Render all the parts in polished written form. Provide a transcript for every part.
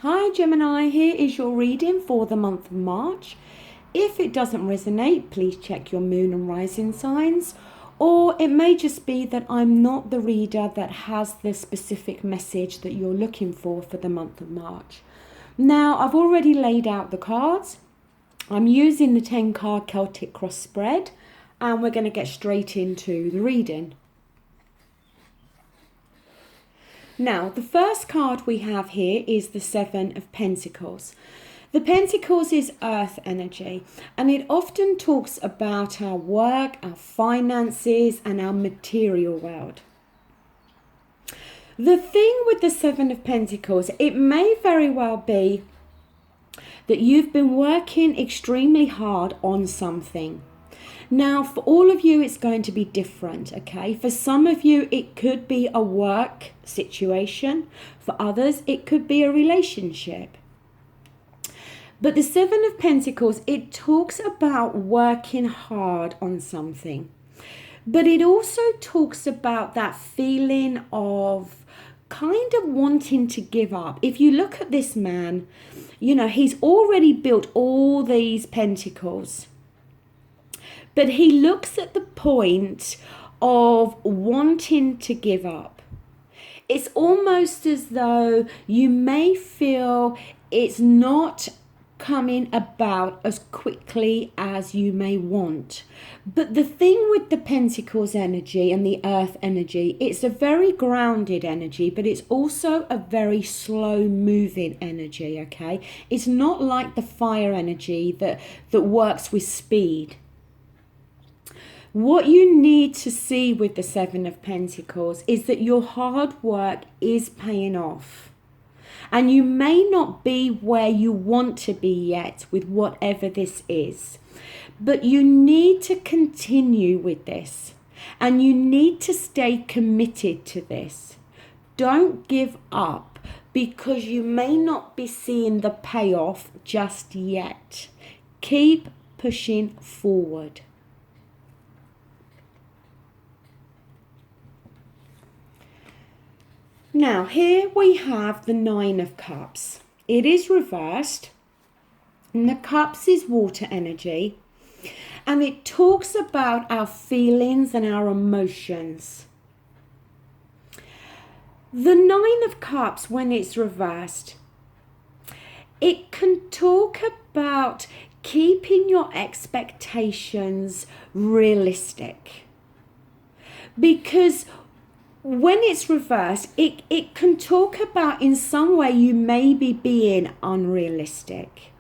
Hi Gemini, here is your reading for the month of March. If it doesn't resonate, please check your moon and rising signs, or it may just be that I'm not the reader that has the specific message that you're looking for the month of March. Now, I've already laid out the cards. I'm using the 10 card Celtic cross spread, and we're going to get straight into the reading. Now, the first card we have here is the Seven of Pentacles. The Pentacles is earth energy, and it often talks about our work, our finances, and our material world. The thing with the Seven of Pentacles, it may very well be that you've been working extremely hard on something. Now, for all of you, it's going to be different, okay? For some of you, it could be a work situation. For others, it could be a relationship. But the Seven of Pentacles, it talks about working hard on something. But it also talks about that feeling of kind of wanting to give up. If you look at this man, you know, he's already built all these pentacles. But he looks at the point of wanting to give up. It's almost as though you may feel it's not coming about as quickly as you may want. But the thing with the Pentacles energy and the Earth energy, it's a very grounded energy, but it's also a very slow moving energy, okay? It's not like the fire energy that works with speed. What you need to see with the Seven of Pentacles is that your hard work is paying off. And you may not be where you want to be yet with whatever this is. But you need to continue with this. And you need to stay committed to this. Don't give up because you may not be seeing the payoff just yet. Keep pushing forward. Now, here we have the Nine of Cups. It is reversed, and the Cups is water energy, and it talks about our feelings and our emotions. The Nine of Cups, when it's reversed, it can talk about keeping your expectations realistic. Because when it's reversed, it can talk about in some way you may be being unrealistic.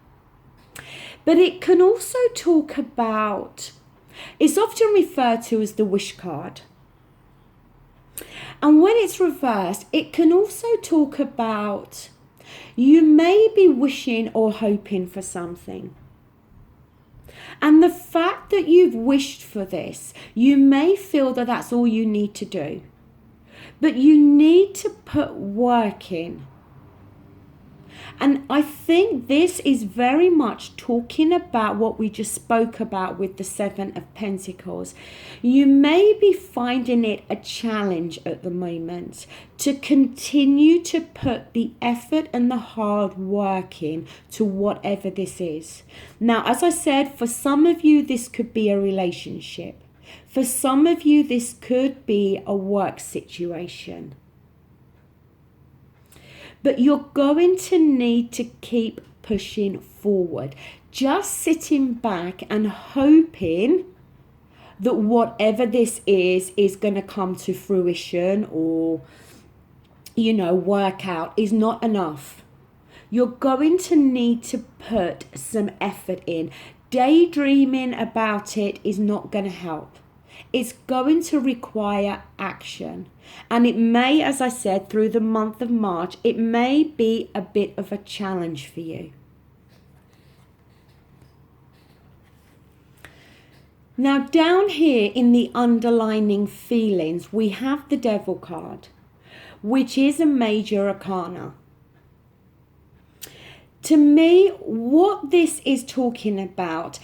But it can also talk about, it's often referred to as the wish card. And when it's reversed, it can also talk about you may be wishing or hoping for something. And the fact that you've wished for this, you may feel that that's all you need to do. But you need to put work in. And I think this is very much talking about what we just spoke about with the Seven of Pentacles. You may be finding it a challenge at the moment to continue to put the effort and the hard work in to whatever this is. Now, as I said, for some of you, this could be a relationship. For some of you, this could be a work situation. But you're going to need to keep pushing forward. Just sitting back and hoping that whatever this is going to come to fruition or, you know, work out is not enough. You're going to need to put some effort in. Daydreaming about it is not going to help. It's going to require action. And it may, as I said, through the month of March, it may be a bit of a challenge for you. Now, down here in the underlining feelings, we have the Devil card, which is a major arcana. To me, what this is talking about,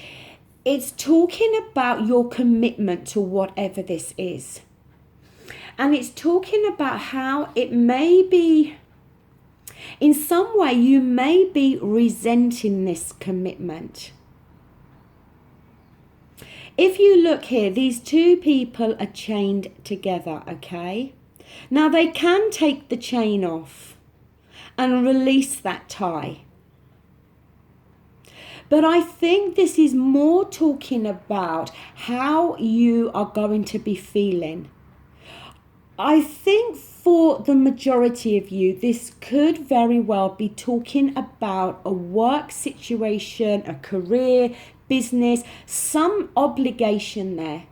it's talking about your commitment to whatever this is. And it's talking about how it may be In some way, you may be resenting this commitment. If you look here, these two people are chained together, okay? Now, they can take the chain off and release that tie. But I think this is more talking about how you are going to be feeling. I think for the majority of you, this could very well be talking about a work situation, a career, business, some obligation there.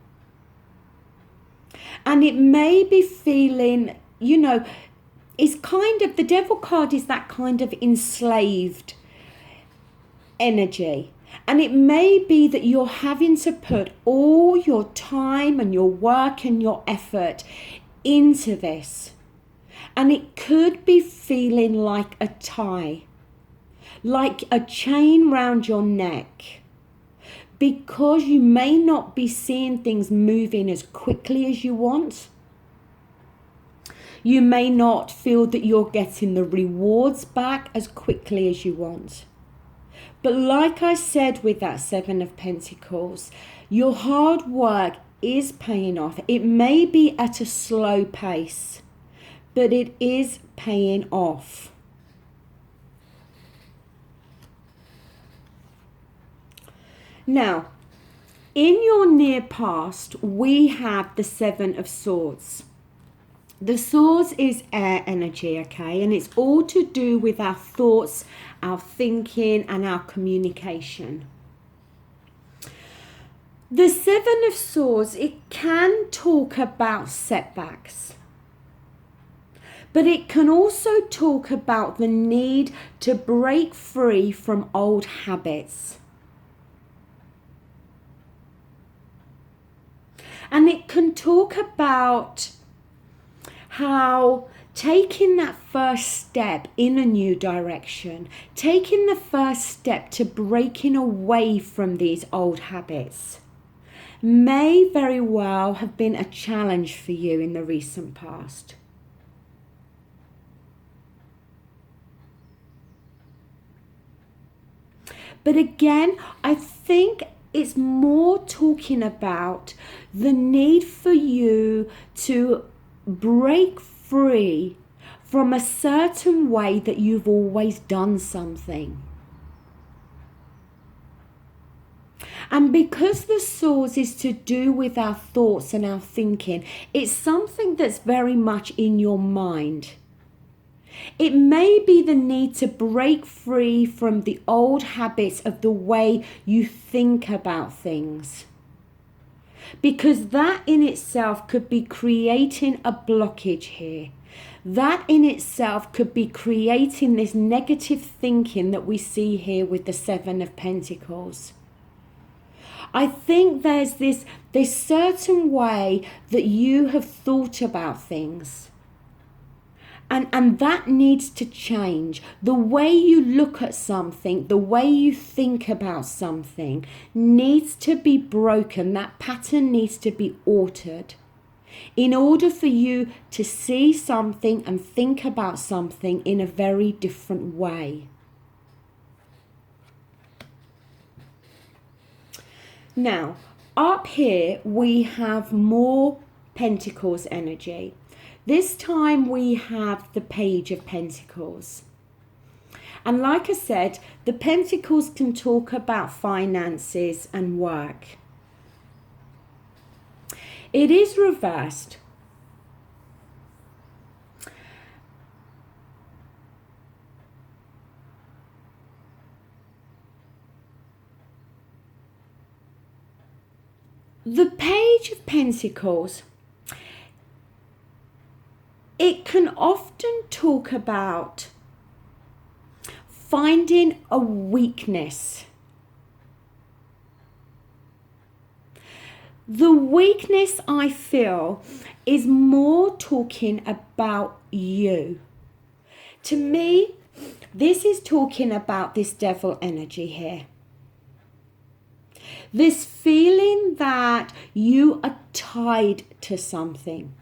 And it may be feeling, it's kind of, the devil card is that kind of enslaved energy. And it may be that you're having to put all your time and your work and your effort into this. And it could be feeling like a tie, like a chain round your neck, because you may not be seeing things moving as quickly as you want. You may not feel that you're getting the rewards back as quickly as you want. But like I said with that Seven of Pentacles, your hard work is paying off. It may be at a slow pace, but it is paying off. Now, in your near past, we have the Seven of Swords. The Swords is air energy, okay? And it's all to do with our thoughts, our thinking, and our communication. The Seven of Swords, it can talk about setbacks. But it can also talk about the need to break free from old habits. And it can talk about how taking that first step in a new direction, taking the first step to breaking away from these old habits, may very well have been a challenge for you in the recent past. But again, I think it's more talking about the need for you to break free from a certain way that you've always done something. And because the Swords is to do with our thoughts and our thinking, it's something that's very much in your mind. It may be the need to break free from the old habits of the way you think about things. Because that in itself could be creating a blockage here. That in itself could be creating this negative thinking that we see here with the Seven of Pentacles. I think there's this certain way that you have thought about things. And that needs to change. The way you look at something, the way you think about something needs to be broken. That pattern needs to be altered in order for you to see something and think about something in a very different way. Now, up here we have more Pentacles energy. This time we have the Page of Pentacles. And like I said, the Pentacles can talk about finances and work. It is reversed. The Page of Pentacles, it can often talk about finding a weakness. The weakness, I feel, is more talking about you. To me, this is talking about this devil energy here. This feeling that you are tied to something.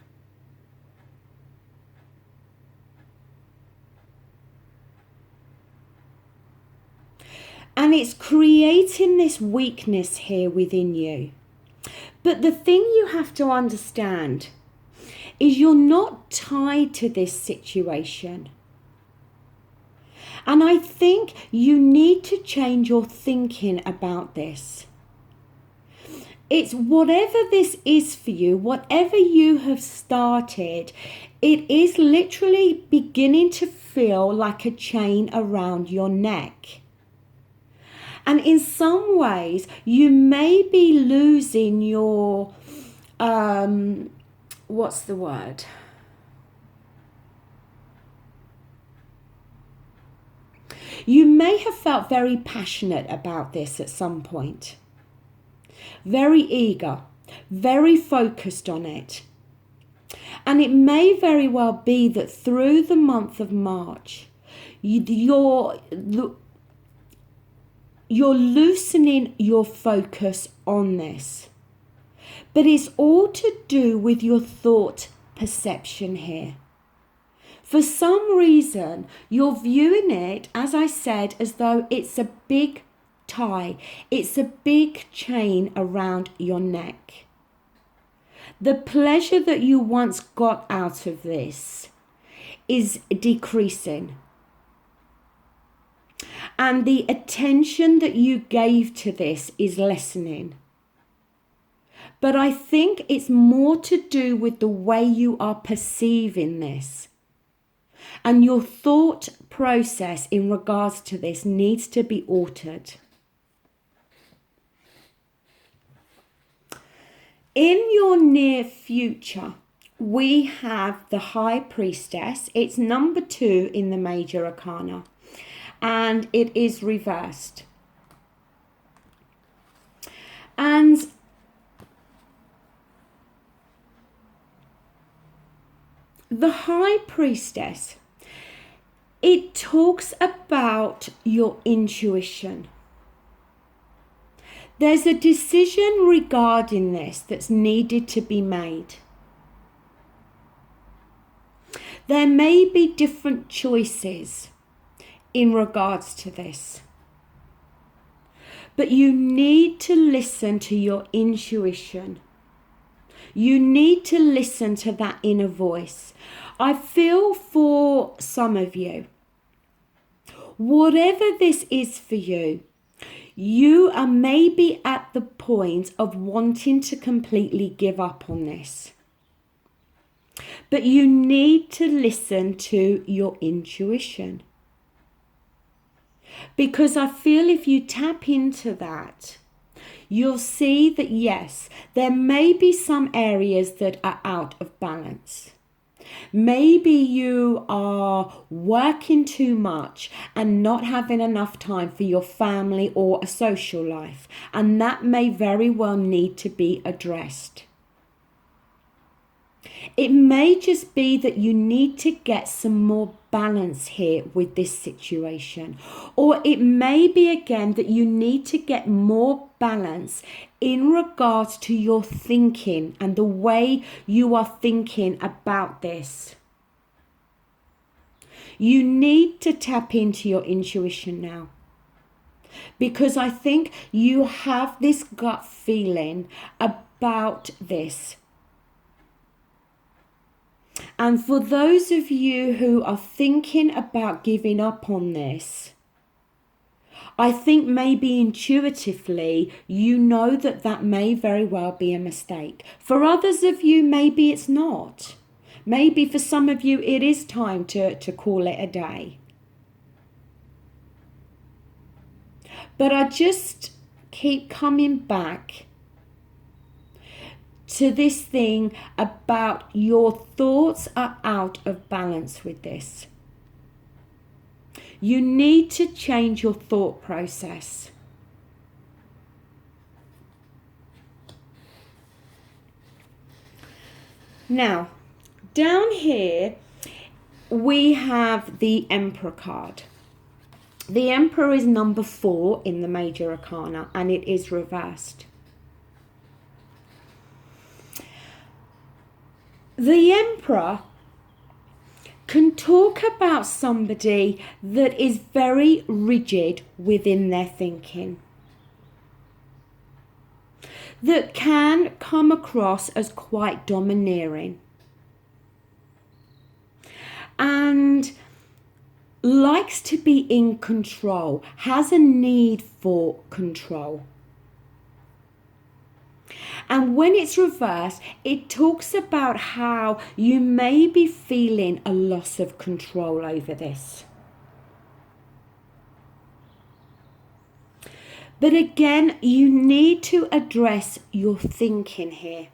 And it's creating this weakness here within you. But the thing you have to understand is you're not tied to this situation. And I think you need to change your thinking about this. It's whatever this is for you, whatever you have started, it is literally beginning to feel like a chain around your neck. And in some ways, you may be losing your, what's the word? You may have felt very passionate about this at some point. Very eager, very focused on it. And it may very well be that through the month of March, you're loosening your focus on this. But it's all to do with your thought perception here. For some reason, you're viewing it, as I said, as though it's a big tie. It's a big chain around your neck. The pleasure that you once got out of this is decreasing. And the attention that you gave to this is lessening. But I think it's more to do with the way you are perceiving this. And your thought process in regards to this needs to be altered. In your near future, we have the High Priestess. It's number 2 in the Major Arcana. And it is reversed. And the High Priestess, it talks about your intuition. There's a decision regarding this that's needed to be made. There may be different choices in regards to this. But you need to listen to your intuition. You need to listen to that inner voice. I feel for some of you, whatever this is for you, you are maybe at the point of wanting to completely give up on this. But you need to listen to your intuition. Because I feel if you tap into that, you'll see that yes, there may be some areas that are out of balance. Maybe you are working too much and not having enough time for your family or a social life, and that may very well need to be addressed. It may just be that you need to get some more balance here with this situation. Or it may be again that you need to get more balance in regards to your thinking and the way you are thinking about this. You need to tap into your intuition now. Because I think you have this gut feeling about this. And for those of you who are thinking about giving up on this, I think maybe intuitively you know that that may very well be a mistake. For others of you, maybe it's not. Maybe for some of you it is time to call it a day. But I just keep coming back to this thing about your thoughts are out of balance with this. You need to change your thought process. Now, down here, we have the Emperor card. The Emperor is number 4 in the Major Arcana, and it is reversed. The Emperor can talk about somebody that is very rigid within their thinking, that can come across as quite domineering, and likes to be in control, has a need for control. And when it's reversed, it talks about how you may be feeling a loss of control over this. But again, you need to address your thinking here.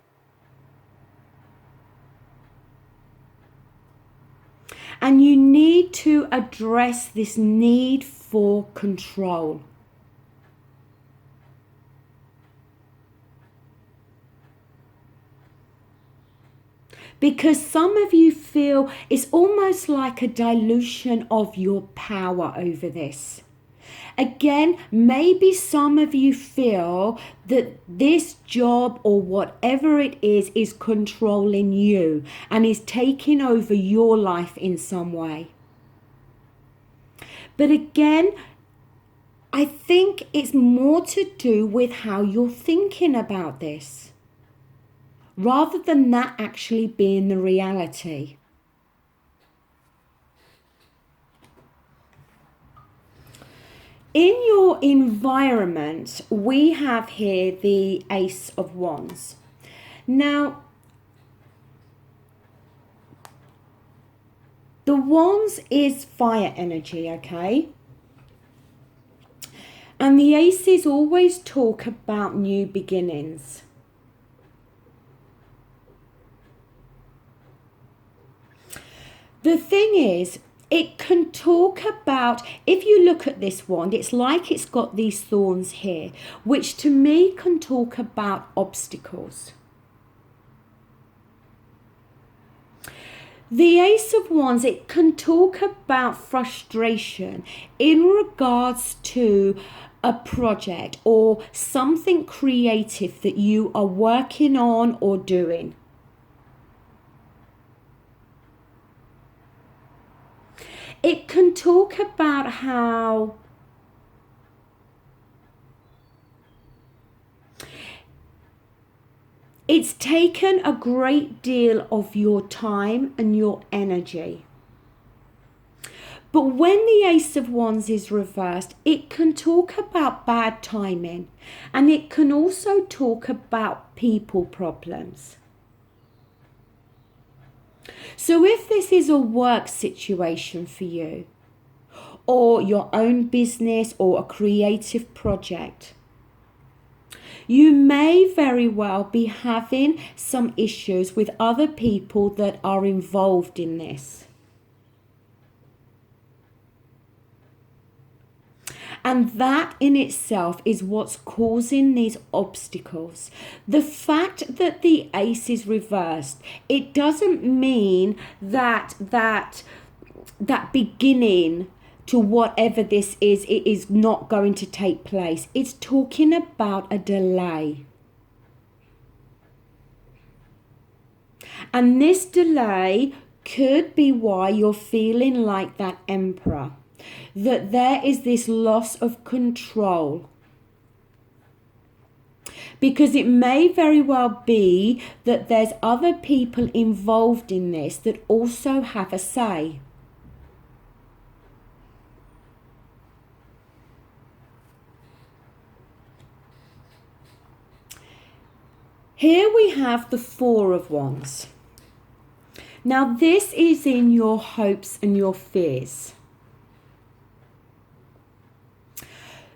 And you need to address this need for control. Because some of you feel it's almost like a dilution of your power over this. Again, maybe some of you feel that this job or whatever it is controlling you and is taking over your life in some way. But again, I think it's more to do with how you're thinking about this, rather than that actually being the reality. In your environment, we have here the Ace of Wands. Now, the Wands is fire energy, okay? And the Aces always talk about new beginnings. The thing is, it can talk about, if you look at this wand, it's like it's got these thorns here, which to me can talk about obstacles. The Ace of Wands, it can talk about frustration in regards to a project or something creative that you are working on or doing. It can talk about how it's taken a great deal of your time and your energy. But when the Ace of Wands is reversed, it can talk about bad timing, and it can also talk about people problems. So if this is a work situation for you, or your own business or a creative project, you may very well be having some issues with other people that are involved in this. And that in itself is what's causing these obstacles. The fact that the Ace is reversed, it doesn't mean that beginning to whatever this is, it is not going to take place. It's talking about a delay. And this delay could be why you're feeling like that Emperor. That there is this loss of control. Because it may very well be that there's other people involved in this that also have a say. Here we have the Four of Wands. Now this is in your hopes and your fears.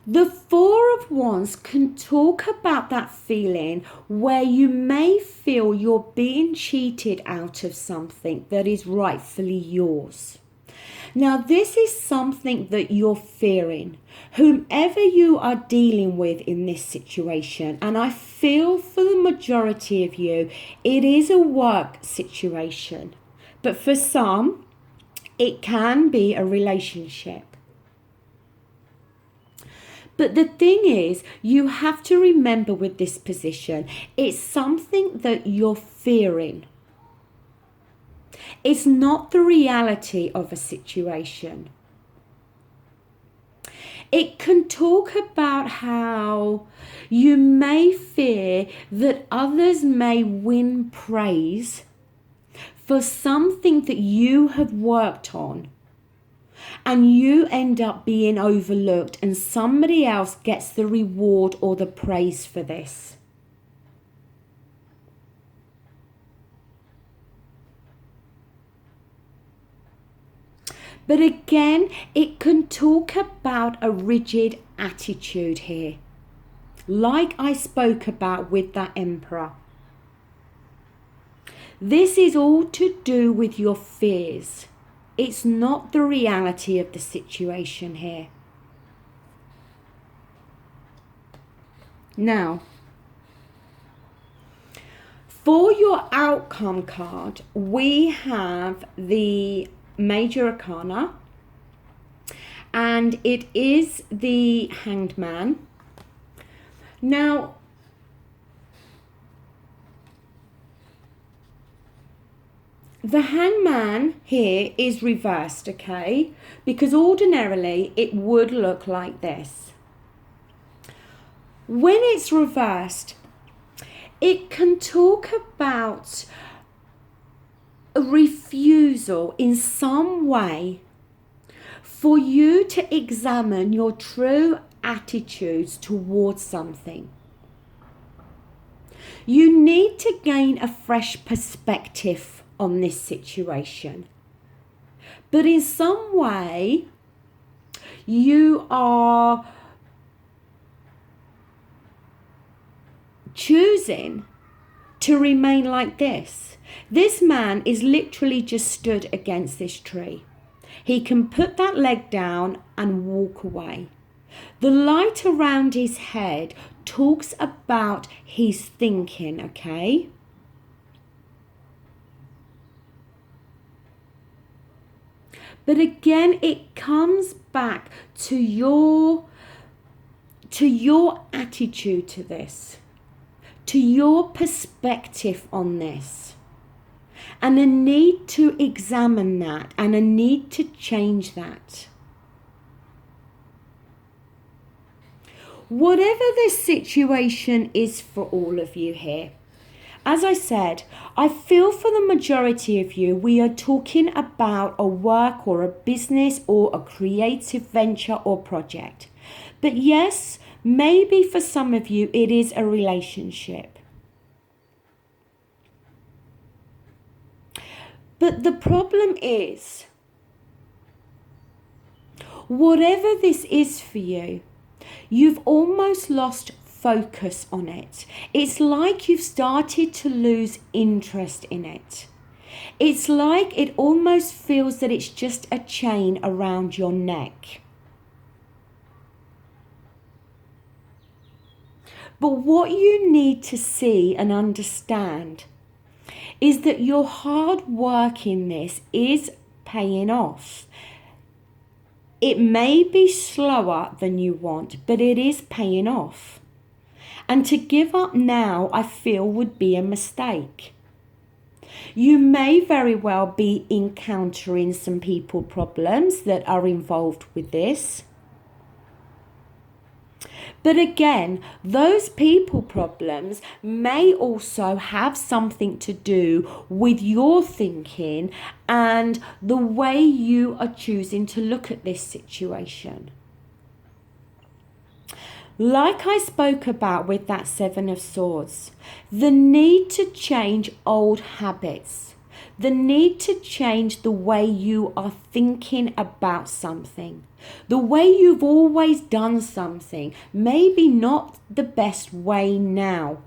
The Four of Wands can talk about that feeling where you may feel you're being cheated out of something that is rightfully yours. Now, this is something that you're fearing, whomever you are dealing with in this situation. And I feel for the majority of you, it is a work situation. But for some, it can be a relationship. But the thing is, you have to remember with this position, it's something that you're fearing. It's not the reality of a situation. It can talk about how you may fear that others may win praise for something that you have worked on, and you end up being overlooked and somebody else gets the reward or the praise for this. But again, it can talk about a rigid attitude here, like I spoke about with that Emperor. This is all to do with your fears. It's not the reality of the situation here. Now, for your outcome card, we have the Major Arcana, and it is the Hanged Man. Now, the hangman here is reversed, okay? Because ordinarily it would look like this. When it's reversed, it can talk about a refusal in some way for you to examine your true attitudes towards something. You need to gain a fresh perspective on this situation, but in some way you are choosing to remain like this. This man is literally just stood against this tree. He can put that leg down and walk away. The light around his head talks about his thinking, okay? But again, it comes back to your attitude to this, to your perspective on this, and a need to examine that and a need to change that. Whatever this situation is for all of you here, as I said, I feel for the majority of you, we are talking about a work or a business or a creative venture or project. But yes, maybe for some of you, it is a relationship. But the problem is, whatever this is for you, you've almost lost focus on it. It's like you've started to lose interest in it. It's like it almost feels that it's just a chain around your neck. But what you need to see and understand is that your hard work in this is paying off. It may be slower than you want, but it is paying off. And to give up now, I feel, would be a mistake. You may very well be encountering some people problems that are involved with this. But again, those people problems may also have something to do with your thinking and the way you are choosing to look at this situation. Like I spoke about with that Seven of Swords, the need to change old habits, the need to change the way you are thinking about something, the way you've always done something, maybe not the best way now.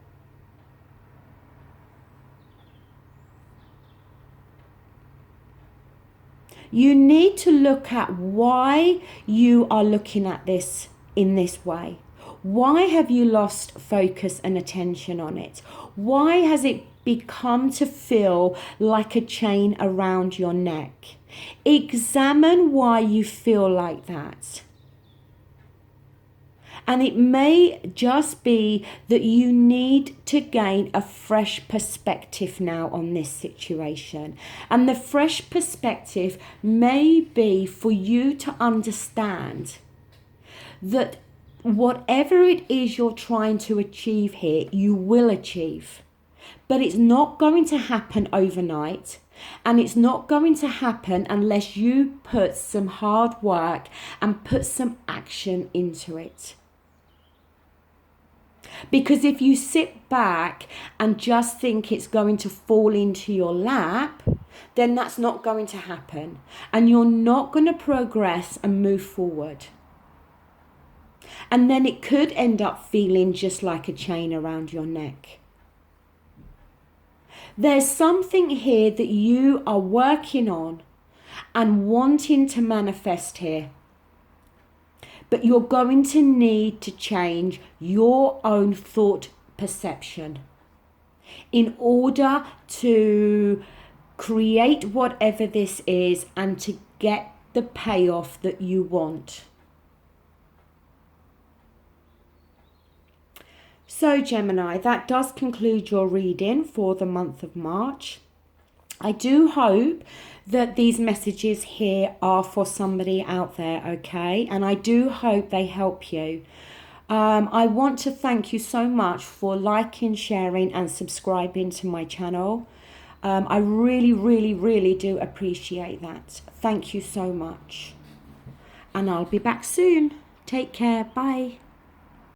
You need to look at why you are looking at this in this way. Why have you lost focus and attention on it? Why has it become to feel like a chain around your neck? Examine why you feel like that. And it may just be that you need to gain a fresh perspective now on this situation. And the fresh perspective may be for you to understand that whatever it is you're trying to achieve here, you will achieve. But it's not going to happen overnight. And it's not going to happen unless you put some hard work and put some action into it. Because if you sit back and just think it's going to fall into your lap, then that's not going to happen. And you're not going to progress and move forward. And then it could end up feeling just like a chain around your neck. There's something here that you are working on and wanting to manifest here. But you're going to need to change your own thought perception in order to create whatever this is and to get the payoff that you want. So Gemini, that does conclude your reading for the month of March. I do hope that these messages here are for somebody out there, okay? And I do hope they help you. I want to thank you so much for liking, sharing and subscribing to my channel. I really, really, really do appreciate that. Thank you so much. And I'll be back soon. Take care. Bye.